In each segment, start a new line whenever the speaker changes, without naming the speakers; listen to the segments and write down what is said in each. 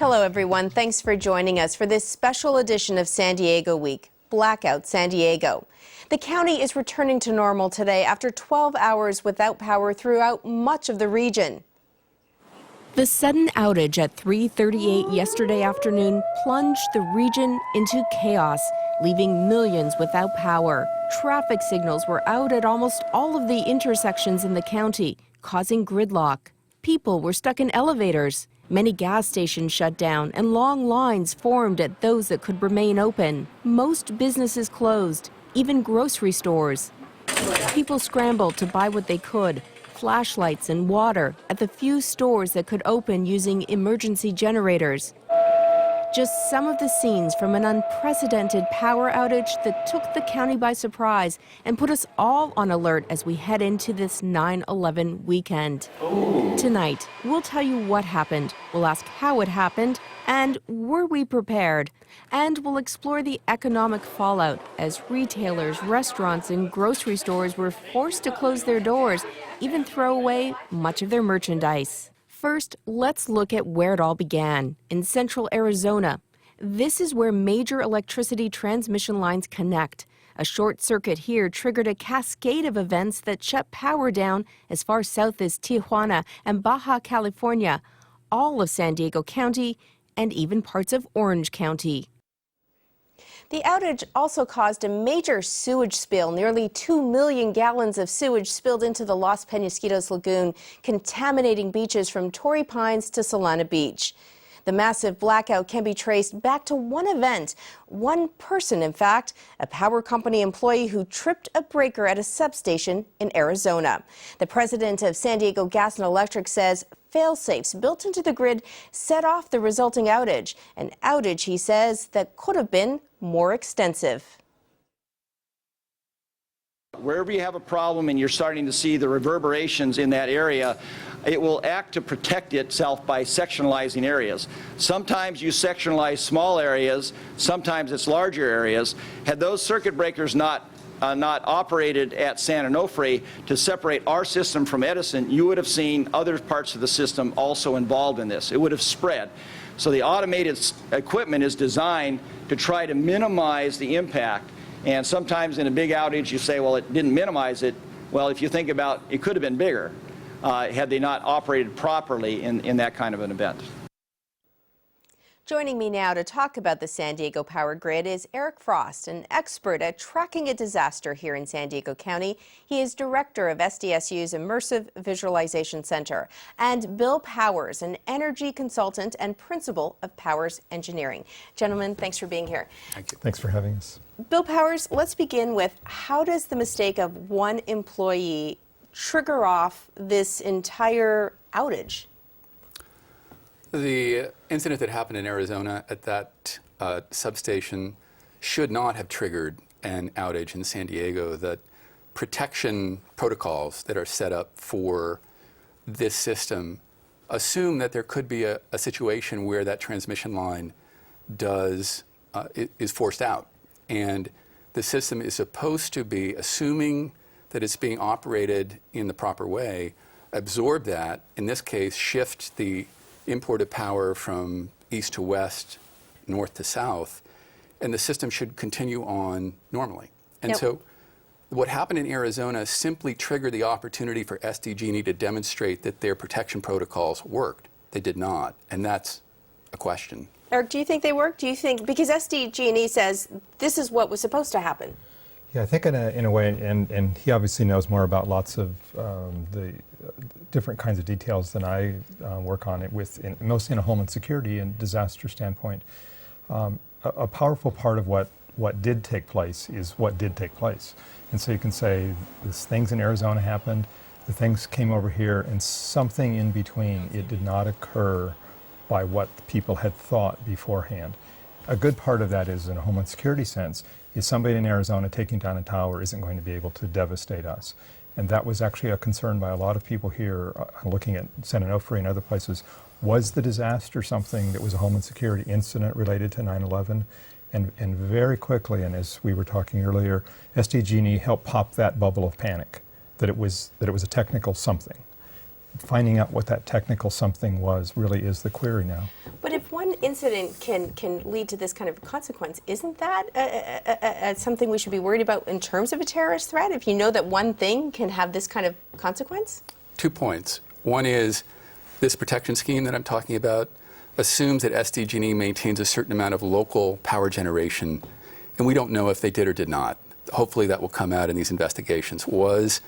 Hello, everyone. Thanks for joining us for this special edition of San Diego Week, Blackout San Diego. The county is returning to normal today after 12 hours without power throughout much of the region. The sudden outage at 3:38 yesterday afternoon plunged the region into chaos, leaving millions without power. Traffic signals were out at almost all of the intersections in the county, causing gridlock. People were stuck in elevators. Many gas stations shut down and long lines formed at those that could remain open. Most businesses closed, even grocery stores. People scrambled to buy what they could, flashlights and water at the few stores that could open using emergency generators. Just some of the scenes from an unprecedented power outage that took the county by surprise and put us all on alert as we head into this 9/11 weekend. Tonight, we'll tell you what happened, we'll ask how it happened, and were we prepared? And we'll explore the economic fallout as retailers, restaurants, and grocery stores were forced to close their doors, even throw away much of their merchandise. First, let's look at where it all began, in central Arizona. This is where major electricity transmission lines connect. A short circuit here triggered a cascade of events that shut power down as far south as Tijuana and Baja California, all of San Diego County, and even parts of Orange County. The outage also caused a major sewage spill. Nearly 2 million gallons of sewage spilled into the Los Penasquitos Lagoon, contaminating beaches from Torrey Pines to Solana Beach. The massive blackout can be traced back to one event, one person, in fact, a power company employee who tripped a breaker at a substation in Arizona. The president of San Diego Gas and Electric says fail-safes built into the grid set off the resulting outage, an outage, he says, that could have been more extensive.
Wherever you have a problem and you're starting to see the reverberations in that area, it will act to protect itself by sectionalizing areas. Sometimes you sectionalize small areas, sometimes it's larger areas. Had those circuit breakers not operated at San Onofre to separate our system from Edison, you would have seen other parts of the system also involved in this. It would have spread. So the automated equipment is designed to try to minimize the impact. And sometimes in a big outage, you say, well, it didn't minimize it. Well, if you think about it, it could have been bigger had they not operated properly in that kind of an event.
Joining me now to talk about the San Diego power grid is Eric Frost, an expert at tracking a disaster here in San Diego County. He is director of SDSU's Immersive Visualization Center, and Bill Powers, an energy consultant and principal of Powers Engineering. Gentlemen, thanks for being here.
Thank you.
Thanks for having us.
Bill Powers, let's begin with how does the mistake of one employee trigger off this entire outage?
The incident that happened in Arizona at that substation should not have triggered an outage in San Diego. The protection protocols that are set up for this system assume that there could be a situation where that transmission line is forced out. And the system is supposed to be, assuming that it's being operated in the proper way, absorb that, in this case, shift the imported power from east to west, north to south, and the system should continue on normally. And so what happened in Arizona simply triggered the opportunity for SDG&E to demonstrate that their protection protocols worked. They did not, and that's a question.
Eric, do you think they worked? Do you think, because SDG&E says this is what was supposed to happen?
Yeah, I think in a way, and he obviously knows more about lots of the different kinds of details than I work on it with, mostly in a homeland security and disaster standpoint. A powerful part of what did take place is what did take place. And so you can say, these things in Arizona happened, the things came over here, and something in between. It did not occur by what people had thought beforehand. A good part of that is, in a homeland security sense, is somebody in Arizona taking down a tower isn't going to be able to devastate us. And that was actually a concern by a lot of people here looking at San Onofre and other places. Was the disaster something that was a homeland security incident related to 9/11? And very quickly, and as we were talking earlier, SDG&E helped pop that bubble of panic, that it was a technical something. Finding out what that technical something was really is the query now.
But if one incident can lead to this kind of consequence, isn't that something we should be worried about in terms of a terrorist threat? If you know that one thing can have this kind of consequence?
2 points. One is this protection scheme that I'm talking about assumes that SDG&E maintains a certain amount of local power generation, and we don't know if they did or did not. Hopefully that will come out in these investigations. Was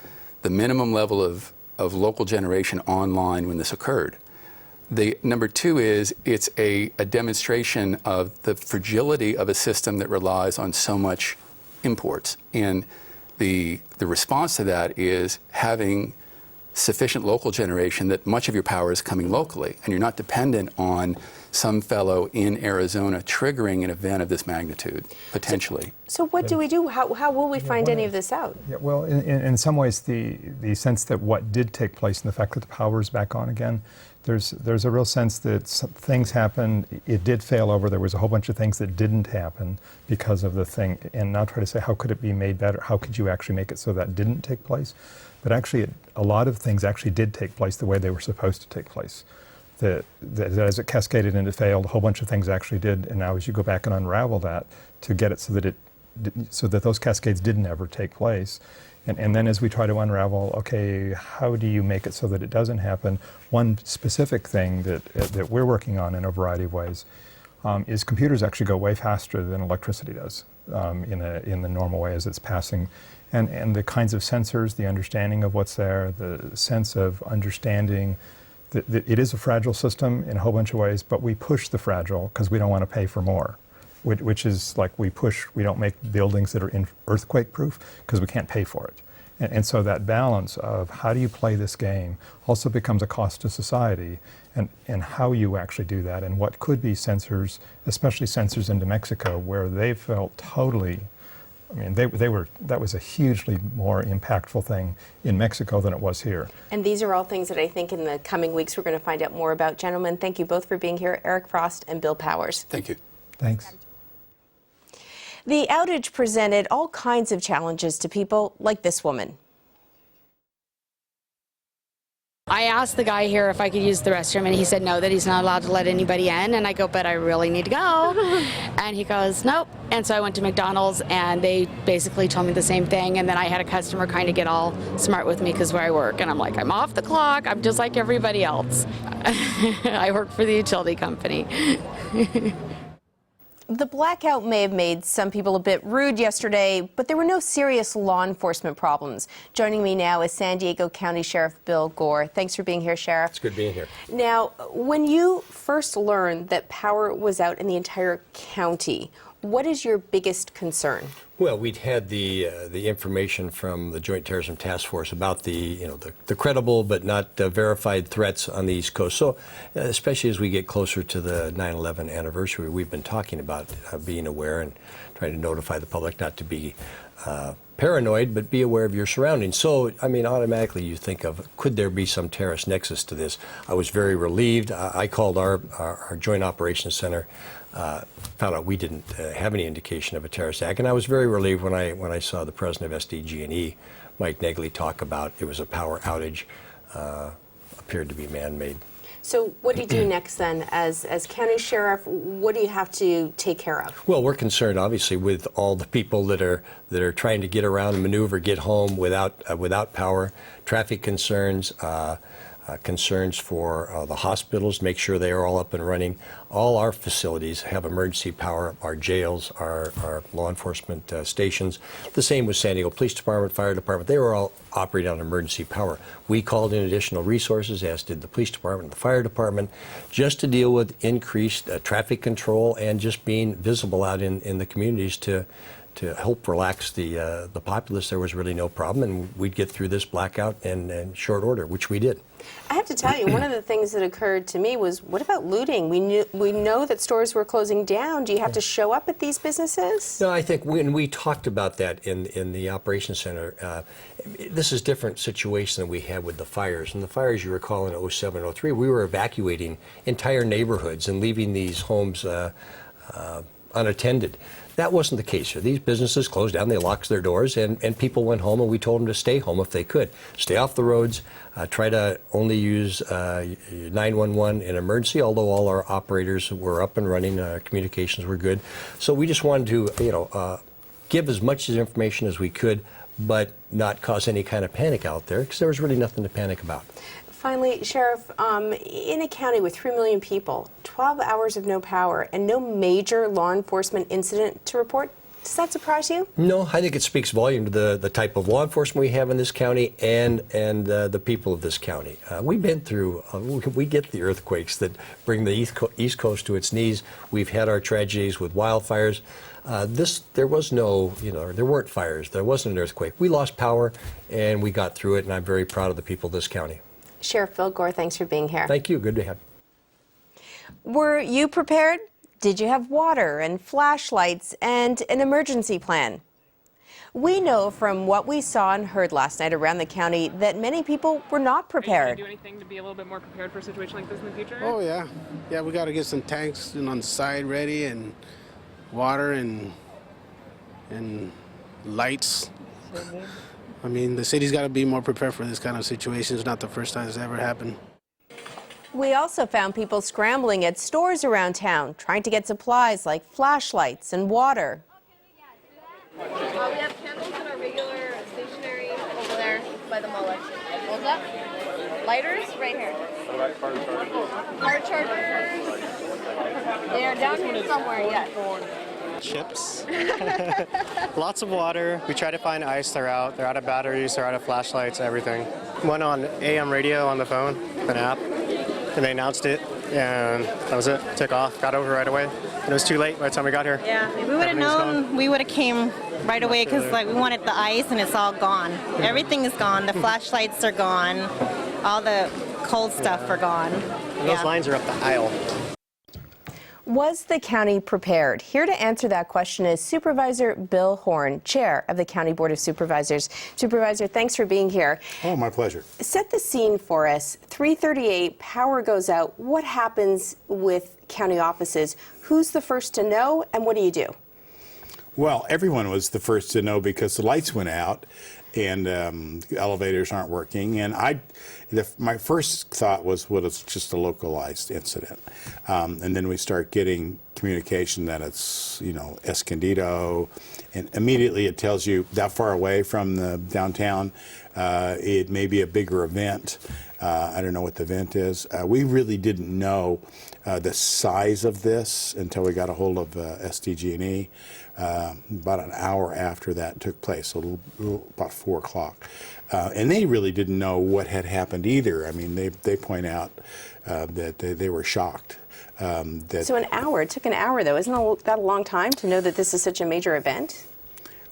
the minimum level of local generation online when this occurred? The number 2 is it's a demonstration of the fragility of a system that relies on so much imports. And the response to that is having sufficient local generation that much of your power is coming locally, and you're not dependent on some fellow in Arizona triggering an event of this magnitude, potentially.
So what do we do? How will we find any of this out?
Yeah, well, in some ways, the sense that what did take place and the fact that the power is back on again, there's a real sense that things happened, it did fail over, there was a whole bunch of things that didn't happen because of the thing, and now try to say, how could it be made better? How could you actually make it so that didn't take place? But actually, a lot of things actually did take place the way they were supposed to take place. That as it cascaded and it failed, a whole bunch of things actually did, and now as you go back and unravel that to get it so that those cascades didn't ever take place, and then as we try to unravel, okay, how do you make it so that it doesn't happen? One specific thing that we're working on in a variety of ways is computers actually go way faster than electricity does in the normal way as it's passing. And the kinds of sensors, the understanding of what's there, the sense of understanding that it is a fragile system in a whole bunch of ways, but we push the fragile because we don't want to pay for more, which is like we don't make buildings that are earthquake proof because we can't pay for it. And so that balance of how do you play this game also becomes a cost to society, and how you actually do that, and what could be sensors, especially sensors into Mexico, where they felt totally, I mean, that was a hugely more impactful thing in Mexico than it was here.
And these are all things that I think in the coming weeks we're going to find out more about. Gentlemen, thank you both for being here. Eric Frost and Bill Powers.
Thank you.
Thanks.
The outage presented all kinds of challenges to people like this woman.
I asked the guy here if I could use the restroom, and he said no, that he's not allowed to let anybody in. And I go, but I really need to go. And he goes, nope. And so I went to McDonald's, and they basically told me the same thing. And then I had a customer kind of get all smart with me because where I work. And I'm like, I'm off the clock. I'm just like everybody else. I work for the utility company.
The blackout may have made some people a bit rude yesterday, but there were no serious law enforcement problems. Joining me now is San Diego County Sheriff Bill Gore. Thanks for being here, Sheriff.
It's good being here.
Now, when you first learned that power was out in the entire county, what is your biggest concern?
Well, we'd had the information from the Joint Terrorism Task Force about the credible but not verified threats on the East Coast. So, especially as we get closer to the 9/11 anniversary, we've been talking about being aware and trying to notify the public not to be paranoid, but be aware of your surroundings. So, I mean, automatically you think of, could there be some terrorist nexus to this? I was very relieved. I called our Joint Operations Center. Found out we didn't have any indication of a terrorist act, and I was very relieved when I saw the president of SDG&E, Mike Negley, talk about it was a power outage, appeared to be man-made.
So what do you do next then as county sheriff? What do you have to take care of?
Well, we're concerned obviously with all the people that are trying to get around and maneuver, get home without power, traffic concerns. Concerns for the hospitals, make sure they are all up and running. All our facilities have emergency power, our jails, our law enforcement stations. The same with San Diego Police Department, Fire Department. They were all operating on emergency power. We called in additional resources, as did the Police Department and the Fire Department, just to deal with increased traffic control and just being visible out in the communities to help relax the populace. There was really no problem, and we'd get through this blackout in short order, which we did.
I have to tell you, one of the things that occurred to me was, what about looting? We know that stores were closing down. Do you have to show up at these businesses?
No, I think when we talked about that in the operations center, this is a different situation than we had with the fires. And the fires, you recall, in 07, 03, we were evacuating entire neighborhoods and leaving these homes unattended. That wasn't the case here. These businesses closed down, they locked their doors, and people went home, and we told them to stay home if they could. Stay off the roads, try to only use 911 in emergency, although all our operators were up and running, communications were good. So we just wanted to, give as much information as we could, but not cause any kind of panic out there, because there was really nothing to panic about.
Finally, Sheriff, in a county with 3 million people, 12 hours of no power and no major law enforcement incident to report, does that surprise you?
No, I think it speaks volume to the type of law enforcement we have in this county and the people of this county. We've been through, we get the earthquakes that bring the East Coast to its knees. We've had our tragedies with wildfires. There was no, there weren't fires. There wasn't an earthquake. We lost power and we got through it, and I'm very proud of the people of this county.
Sheriff Phil Gore, thanks for being here.
Thank you. Good to have you.
Were you prepared? Did you have water and flashlights and an emergency plan? We know from what we saw and heard last night around the county that many people were not prepared.
Are you going to do anything to be a little bit more prepared for a situation like this in the future?
Oh, yeah. Yeah, we got to get some tanks on the side ready, and water and lights. I mean, the city's got to be more prepared for this kind of situation. It's not the first time it's ever happened.
We also found people scrambling at stores around town, trying to get supplies like flashlights and water.
We have candles in our regular stationery over there by the mall. What's that? Lighters right here. Car chargers. They are down here somewhere, yes.
Chips. Lots of water. We try to find ice. They're out. They're out of batteries. They're out of flashlights. Everything. Went on AM radio on the phone, an app, and they announced it, and that was it. Took off. Got over right away. And it was too late by the time we got here.
Yeah, if we would have known, we would have came right away, because we wanted the ice, and it's all gone. Everything is gone. The flashlights are gone. All the cold stuff are gone.
And those lines are up the aisle.
Was the county prepared? Here to answer that question is Supervisor Bill Horn, Chair of the County Board of Supervisors. Supervisor, thanks for being here.
Oh, my pleasure.
Set the scene for us. 3:38, power goes out. What happens with county offices? Who's the first to know, and what do you do?
Well, everyone was the first to know because the lights went out and the elevators aren't working. And my first thought was, well, it's just a localized incident. And then we start getting communication that it's, Escondido, and immediately it tells you that far away from the downtown, it may be a bigger event. I don't know what the event is. We really didn't know the size of this until we got a hold of SDG&E about an hour after that took place, so about 4 o'clock. And they really didn't know what had happened either. I mean, they point out that they were shocked.
So an hour, it took an hour though. Isn't that a long time to know that this is such a major event?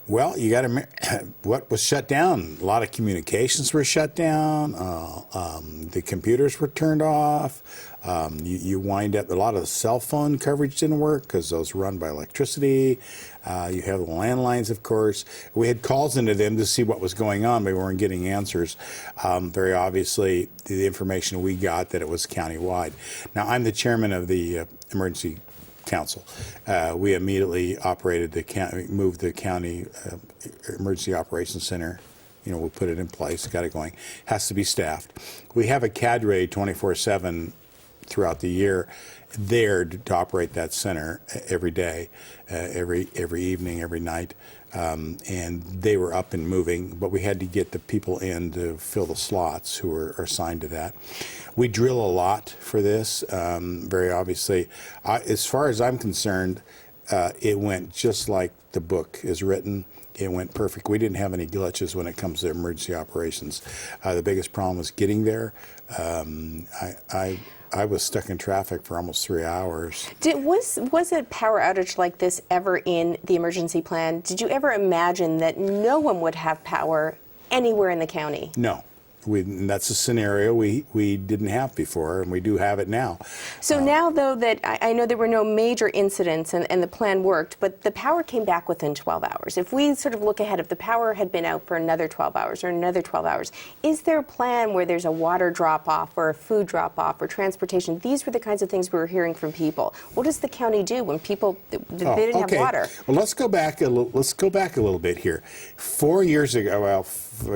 Well, you got to, what was shut down? A lot of communications were shut down. The computers were turned off. You wind up, a lot of the cell phone coverage didn't work because those run by electricity. You have the landlines, of course. We had calls into them to see what was going on, but we weren't getting answers. Very obviously, the information we got that it was countywide. Now, I'm the chairman of the Emergency Council. We immediately moved the county emergency operations center. We put it in place, got it going. Has to be staffed. We have a cadre 24/7 throughout the year there to operate that center every day, every evening, every night. And they were up and moving, but we had to get the people in to fill the slots who are assigned to that. We drill a lot for this, very obviously. As far as I'm concerned, it went just like the book is written. It went perfect. We didn't have any glitches when it comes to emergency operations. The biggest problem was getting there. I was stuck in traffic for almost 3 hours.
Was a power outage like this ever in the emergency plan? Did you ever imagine that no one would have power anywhere in the county?
No. And that's a scenario we didn't have before, and we do have it now.
So now, though, that I know there were no major incidents and the plan worked, but the power came back within 12 hours. If we sort of look ahead, if the power had been out for another 12 hours or another 12 hours, is there a plan where there's a water drop-off or a food drop-off or transportation? These were the kinds of things we were hearing from people. What does the county do when people, they didn't have water?
Well, let's go back a little bit here. 4 years ago, well,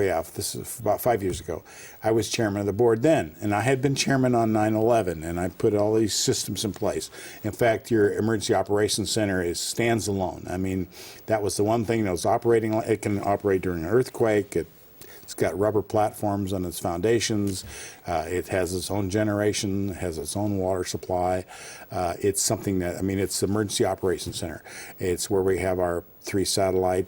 yeah, this is about 5 years ago, I was chairman of the board then, and I had been chairman on 9/11, and I put all these systems in place. In fact, your emergency operations center stands alone. I mean, that was the one thing that was operating. It can operate during an earthquake. It's got rubber platforms on its foundations. It has its own generation, has its own water supply. It's something that, I mean, it's the emergency operations center. It's where we have our 3 satellite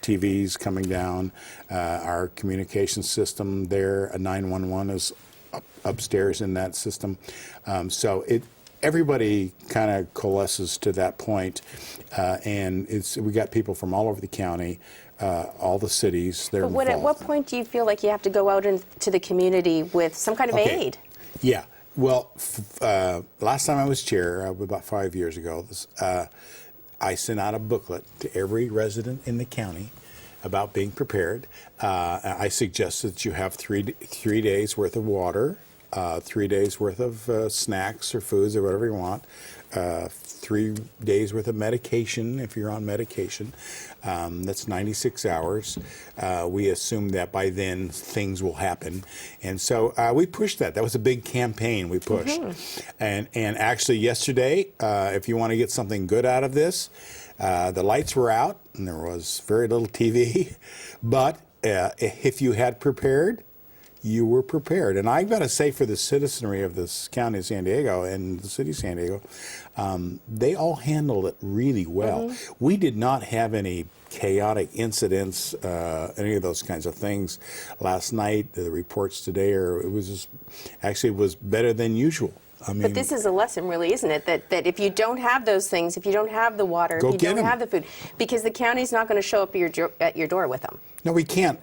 TVs coming down, our communication system there, a 911 is upstairs in that system. So everybody kind of coalesces to that point, and we got people from all over the county, all the cities. They're
But at what point do you feel like you have to go out into the community with some kind of aid?
Yeah. Well, last time I was chair, about 5 years ago, I sent out a booklet to every resident in the county about being prepared. I suggested that you have three days worth of water, 3 days worth of snacks or foods or whatever you want, 3 days worth of medication if you're on medication. That's 96 hours. We assume that by then things will happen. And so we pushed that. That was a big campaign we pushed. And actually yesterday, if you want to get something good out of this, the lights were out and there was very little TV. But if you had prepared, you were prepared. And I've got to say, for the citizenry of this county of San Diego and the city of San Diego, they all handled it really well. We did not have any chaotic incidents, any of those kinds of things last night. The reports today it was better than usual. I mean,
but this is a lesson, really, isn't it? That if you don't have those things, if you don't have the water, if you don't have the food, because the county's not going to show up at your door with them.
No, we can't.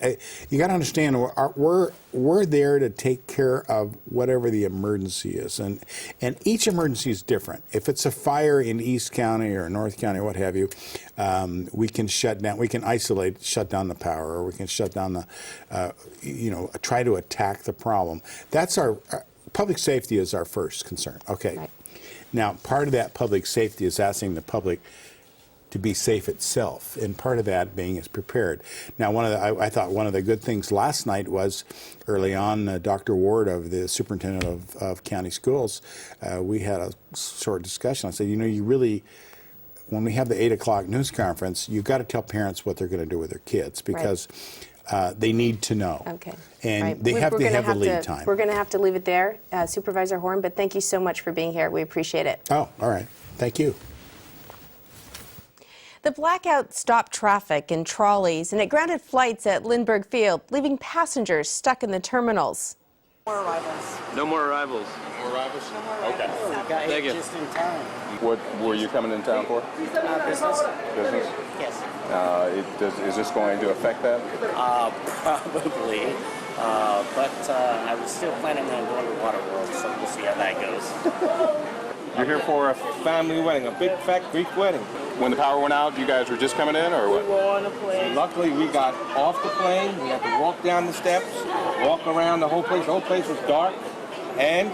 You got to understand, we're there to take care of whatever the emergency is, and each emergency is different. If it's a fire in East County or North County, or what have you, we can shut down. We can shut down the power, or we can shut down the, try to attack the problem. That's our public safety is our first concern. Okay. Right. Now, part of that public safety is asking the public to be safe itself, and part of that being is prepared. Now, I thought one of the good things last night was early on, Dr. Ward, the superintendent of county schools, we had a short discussion. I said, you really, when we have the 8 o'clock news conference, you've got to tell parents what they're going to do with their kids, because they need to know. Okay. And they have to have a lead time.
We're going to have to leave it there, Supervisor Horn, but thank you so much for being here. We appreciate it.
Oh, all right. Thank you.
The blackout stopped traffic in trolleys and it grounded flights at Lindbergh Field, leaving passengers stuck in the terminals.
More arrivals.
No more arrivals.
More arrivals? No more arrivals.
Okay. Thank you.
Just in time.
What were you coming in town for?
Business.
Business?
Yes.
Is this going to affect that?
Probably. But I was still planning on going to Waterworld, so we'll see how that goes.
You're here for a family wedding, a big fat Greek wedding.
When the power went out, you guys were just coming in, or what?
We were on a plane.
Luckily, we got off the plane. We had to walk down the steps, walk around the whole place. The whole place was dark, and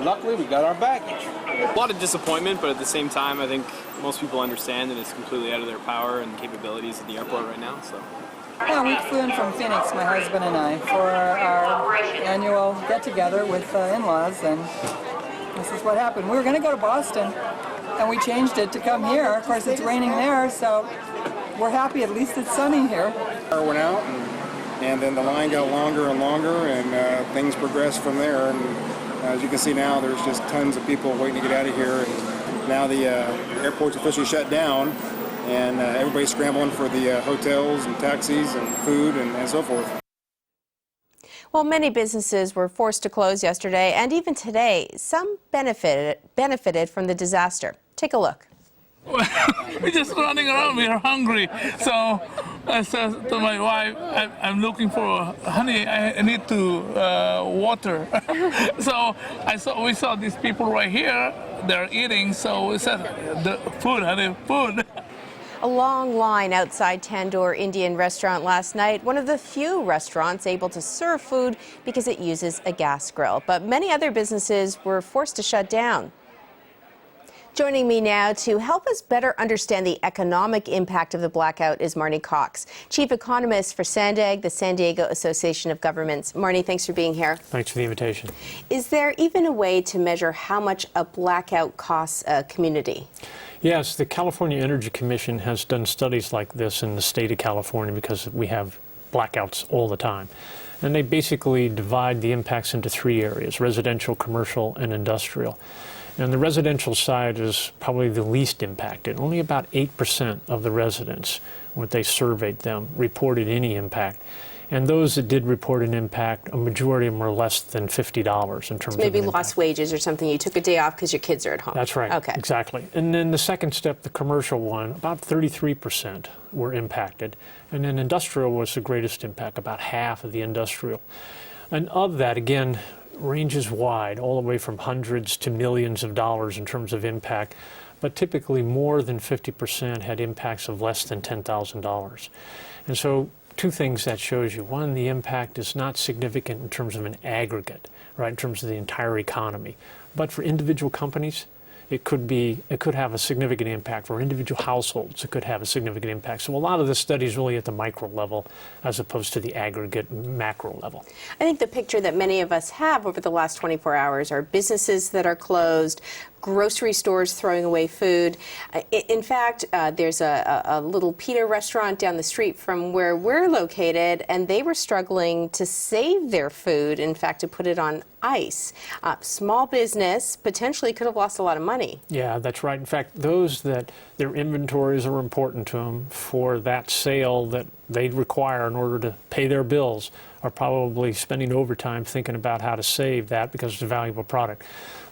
luckily we got our baggage.
A lot of disappointment, but at the same time, I think most people understand that it's completely out of their power and capabilities at the airport right now. So.
Yeah, we flew in from Phoenix, my husband and I, for our annual get-together with in-laws, and this is what happened. We were going to go to Boston, and we changed it to come here. Of course, it's raining there, so we're happy. At least it's sunny here.
Power went out, and then the line got longer and longer, and things progressed from there. And as you can see now, there's just tons of people waiting to get out of here. And now the airport's officially shut down, and everybody's scrambling for the hotels and taxis and food and so forth.
Well, many businesses were forced to close yesterday, and even today, some benefited from the disaster. Take a look.
We're just running around. We are hungry, so I said to my wife, I'm looking for, honey, I need to water. So we saw these people right here, they're eating, so we said, the food, honey, food.
A long line outside Tandoor Indian restaurant last night, one of the few restaurants able to serve food because it uses a gas grill. But many other businesses were forced to shut down. Joining me now to help us better understand the economic impact of the blackout is Marnie Cox, Chief Economist for SANDAG, the San Diego Association of Governments. Marnie, thanks for being here.
Thanks for the invitation.
Is there even a way to measure how much a blackout costs a community?
Yes, the California Energy Commission has done studies like this in the state of California because we have blackouts all the time. And they basically divide the impacts into three areas: residential, commercial, and industrial. And the residential side is probably the least impacted. Only about 8% of the residents, when they surveyed them, reported any impact. And those that did report an impact, a majority of them were less than $50 in terms of
maybe lost wages or something. You took a day off because your kids are at home.
That's right.
Okay.
Exactly. And then the second step, the commercial one, about 33% were impacted. And then industrial was the greatest impact, about half of the industrial. And of that, again, ranges wide, all the way from hundreds to millions of dollars in terms of impact. But typically more than 50% had impacts of less than $10,000. And so two things that shows you. One, the impact is not significant in terms of an aggregate, right, in terms of the entire economy. But for individual companies, it could have a significant impact. For individual households, it could have a significant impact. So a lot of this study is really at the micro level as opposed to the aggregate macro level.
I think the picture that many of us have over the last 24 hours are businesses that are closed, grocery stores throwing away food. In fact, there's a little pita restaurant down the street from where we're located, and they were struggling to save their food, in fact, to put it on ice. Small business potentially could have lost a lot of money.
Yeah, that's right. In fact, those that their inventories are important to them for that sale that they require in order to pay their bills are probably spending overtime thinking about how to save that because it's a valuable product.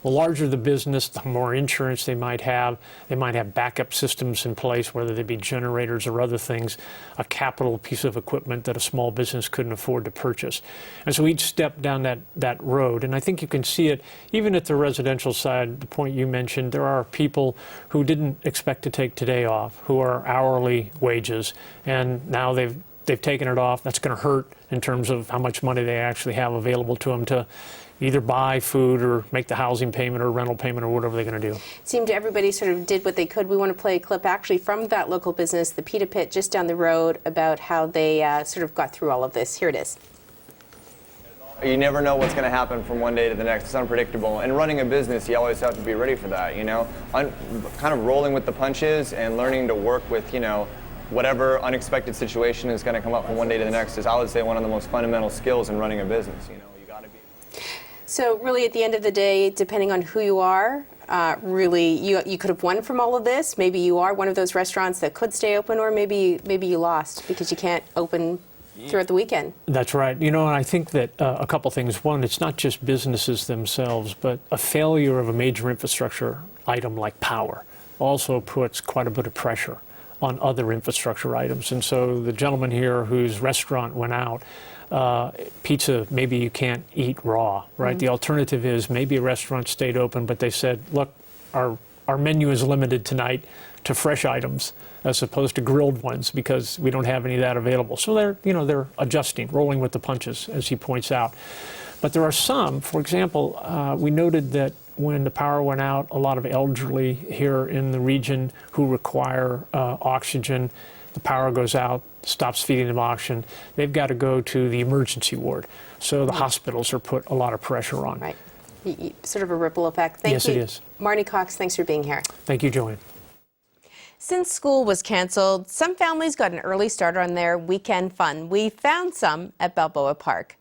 The larger the business, the more insurance they might have. They might have backup systems in place, whether they be generators or other things, a capital piece of equipment that a small business couldn't afford to purchase. And so each step down that road, and I think you can see it even at the residential side, the point you mentioned, there are people who didn't expect to take today off, who are hourly wages, and now they've taken it off. That's going to hurt in terms of how much money they actually have available to them to either buy food or make the housing payment or rental payment or whatever they're going to do.
It seemed everybody sort of did what they could. We want to play a clip actually from that local business, the Pita Pit, just down the road, about how they sort of got through all of this. Here it is.
You never know what's going to happen from one day to the next. It's unpredictable. And running a business, you always have to be ready for that, you know? Kind of rolling with the punches and learning to work with, you know, whatever unexpected situation is going to come up from one day to the next is, I would say, one of the most fundamental skills in running a business, you know? You got to be.
So really, at the end of the day, depending on who you are, really, you could have won from all of this. Maybe you are one of those restaurants that could stay open, or maybe you lost because you can't open throughout the weekend.
That's right. You know, and I think that a couple things. One, it's not just businesses themselves, but a failure of a major infrastructure item like power also puts quite a bit of pressure on other infrastructure items. And so the gentleman here whose restaurant went out, pizza, maybe you can't eat raw, right? Mm-hmm. The alternative is maybe a restaurant stayed open, but they said, look, our menu is limited tonight to fresh items as opposed to grilled ones because we don't have any of that available. So they're adjusting, rolling with the punches, as he points out. But there are some, for example, we noted that when the power went out, a lot of elderly here in the region who require oxygen, the power goes out, stops feeding them oxygen, they've got to go to the emergency ward. So the hospitals are put a lot of pressure on.
Right. Sort of a ripple effect. Thank you.
Yes, it is.
Marnie Cox, thanks for being here.
Thank you, Joanne.
Since school was canceled, some families got an early start on their weekend fun. We found some at Balboa Park.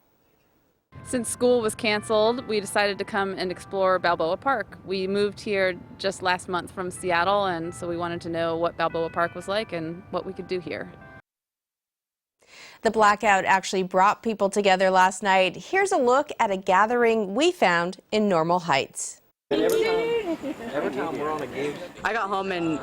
Since school was canceled, we decided to come and explore Balboa Park. We moved here just last month from Seattle, and so we wanted to know what Balboa Park was like and what we could do here.
The blackout actually brought people together last night. Here's a look at a gathering we found in Normal Heights.
Every time we're on a game. I got home and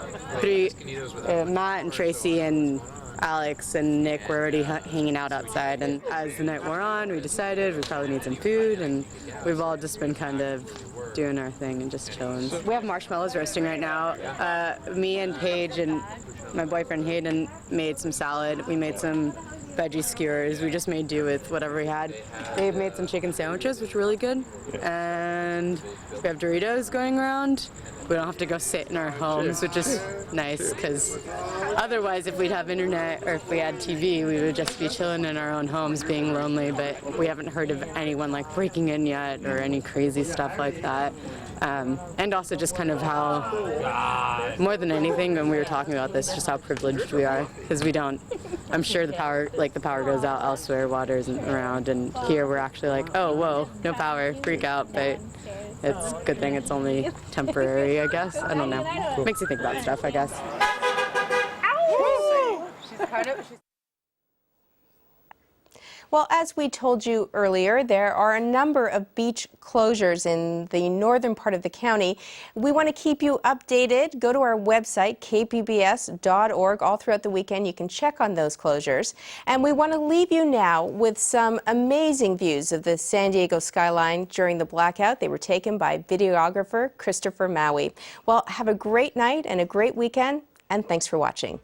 Matt and Tracy and
Alex and Nick were already hanging out outside, and as the night wore on, we decided we probably need some food, and we've all just been kind of doing our thing and just chilling. We have marshmallows roasting right now. Me and Paige and my boyfriend Hayden made some salad. We made some veggie skewers. We just made do with whatever we had. They've made some chicken sandwiches, which are really good. And we have Doritos going around. We don't have to go sit in our homes, which is nice, because otherwise if we'd have internet or if we had TV, we would just be chilling in our own homes being lonely, but we haven't heard of anyone like breaking in yet or any crazy stuff like that. And also just kind of how, more than anything, when we were talking about this, just how privileged we are, because we don't, I'm sure the power goes out elsewhere, water isn't around, and here we're actually like, oh, whoa, no power, freak out, but it's a good thing it's only temporary, I guess. I don't know. Makes you think about stuff, I guess.
Well, as we told you earlier, there are a number of beach closures in the northern part of the county. We want to keep you updated. Go to our website, kpbs.org. All throughout the weekend, you can check on those closures. And we want to leave you now with some amazing views of the San Diego skyline during the blackout. They were taken by videographer Christopher Maui. Well, have a great night and a great weekend, and thanks for watching.